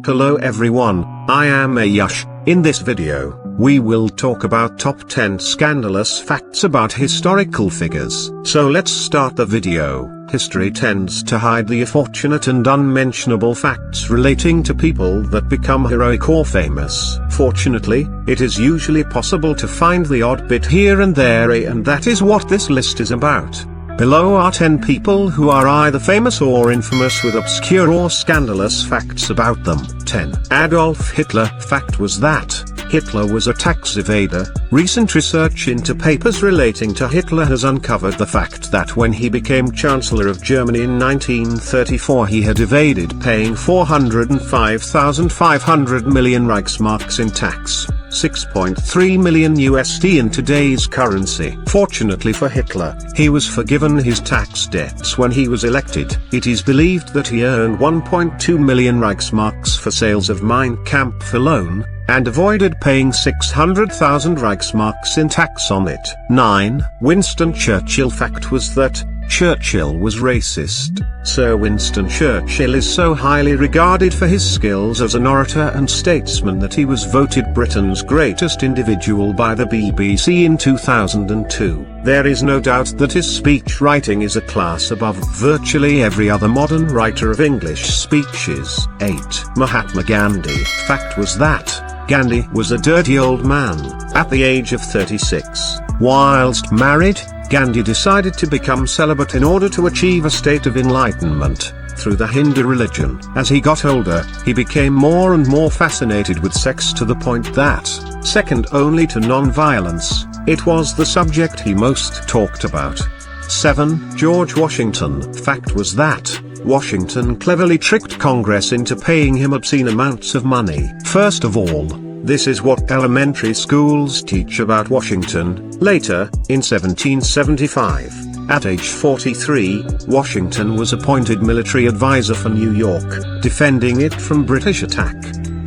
Hello everyone, I am Ayush. In this video, we will talk about top 10 scandalous facts about historical figures. So let's start the video. History tends to hide the unfortunate and unmentionable facts relating to people that become heroic or famous. Fortunately, it is usually possible to find the odd bit here and there, and that is what this list is about. Below are 10 people who are either famous or infamous with obscure or scandalous facts about them. 10. Adolf Hitler. Fact was that Hitler was a tax evader. Recent research into papers relating to Hitler has uncovered the fact that when he became Chancellor of Germany in 1934 he had evaded paying 405,500 million Reichsmarks in tax, 6.3 million USD in today's currency. Fortunately for Hitler, he was forgiven his tax debts when he was elected. It is believed that he earned 1.2 million Reichsmarks for sales of Mein Kampf alone, and avoided paying 600,000 Reichsmarks in tax on it. 9. Winston Churchill. Fact was that Churchill was racist. Sir Winston Churchill is so highly regarded for his skills as an orator and statesman that he was voted Britain's greatest individual by the BBC in 2002. There is no doubt that his speech writing is a class above virtually every other modern writer of English speeches. 8. Mahatma Gandhi. Fact was that Gandhi was a dirty old man. At the age of 36, whilst married, Gandhi decided to become celibate in order to achieve a state of enlightenment through the Hindu religion. As he got older, he became more and more fascinated with sex to the point that, second only to non-violence, it was the subject he most talked about. 7. George Washington. Fact was that Washington cleverly tricked Congress into paying him obscene amounts of money. First of all, this is what elementary schools teach about Washington. Later, in 1775, at age 43, Washington was appointed military advisor for New York, defending it from British attack.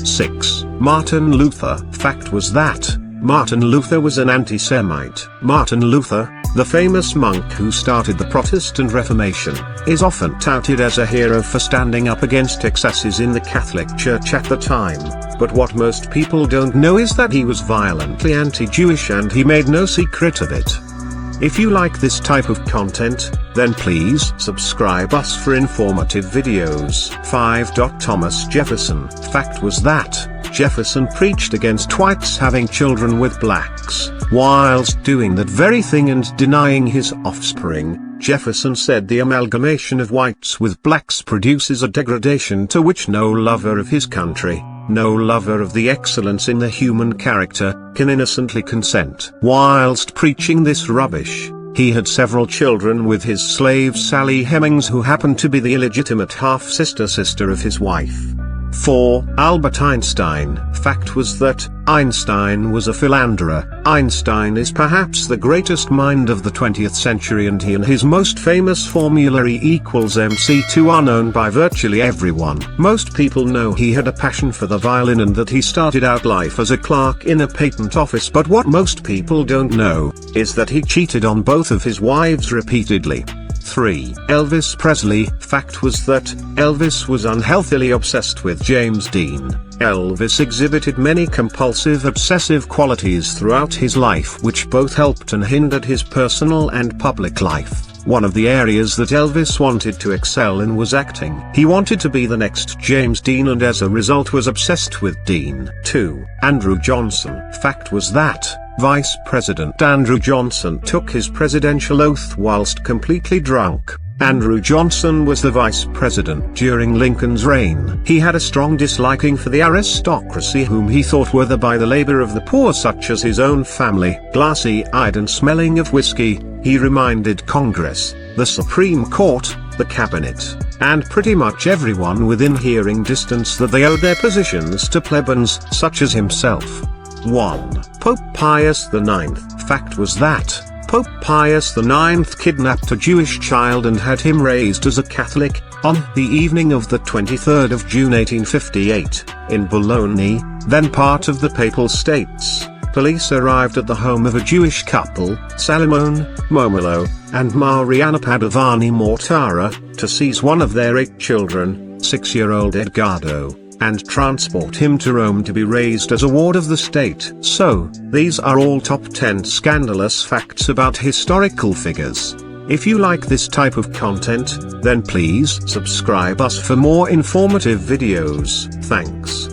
6. Martin Luther. Fact was that Martin Luther was an anti-Semite. Martin Luther, the famous monk who started the Protestant Reformation, is often touted as a hero for standing up against excesses in the Catholic Church at the time. But what most people don't know is that he was violently anti-Jewish and he made no secret of it. If you like this type of content, then please subscribe us for informative videos. 5. Thomas Jefferson. Fact was that Jefferson preached against whites having children with blacks. Whilst doing that very thing and denying his offspring, Jefferson said the amalgamation of whites with blacks produces a degradation to which no lover of his country, no lover of the excellence in the human character, can innocently consent. Whilst preaching this rubbish, he had several children with his slave Sally Hemings, who happened to be the illegitimate half-sister of his wife. 4. Albert Einstein. Fact was that Einstein was a philanderer. Einstein is perhaps the greatest mind of the 20th century, and he and his most famous formula E=mc2 are known by virtually everyone. Most people know he had a passion for the violin and that he started out life as a clerk in a patent office, but what most people don't know is that he cheated on both of his wives repeatedly. 3. Elvis Presley. Fact was that Elvis was unhealthily obsessed with James Dean. Elvis exhibited many compulsive obsessive qualities throughout his life which both helped and hindered his personal and public life. One of the areas that Elvis wanted to excel in was acting. He wanted to be the next James Dean and as a result was obsessed with Dean. 2. Andrew Johnson. Fact was that Vice President Andrew Johnson took his presidential oath whilst completely drunk. Andrew Johnson was the vice president during Lincoln's reign. He had a strong disliking for the aristocracy, whom he thought were by the labor of the poor, such as his own family. Glassy-eyed and smelling of whiskey, he reminded Congress, the Supreme Court, the Cabinet, and pretty much everyone within hearing distance that they owed their positions to plebeians such as himself. 1. Pope Pius IX. Fact was that Pope Pius IX kidnapped a Jewish child and had him raised as a Catholic. On the evening of the 23rd of June 1858, in Bologna, then part of the Papal States, police arrived at the home of a Jewish couple, Salimone Momolo and Mariana Padovani Mortara, to seize one of their 8 children, 6-year-old Edgardo and transport him to Rome to be raised as a ward of the state. So, these are all top 10 scandalous facts about historical figures. If you like this type of content, then please subscribe us for more informative videos. Thanks.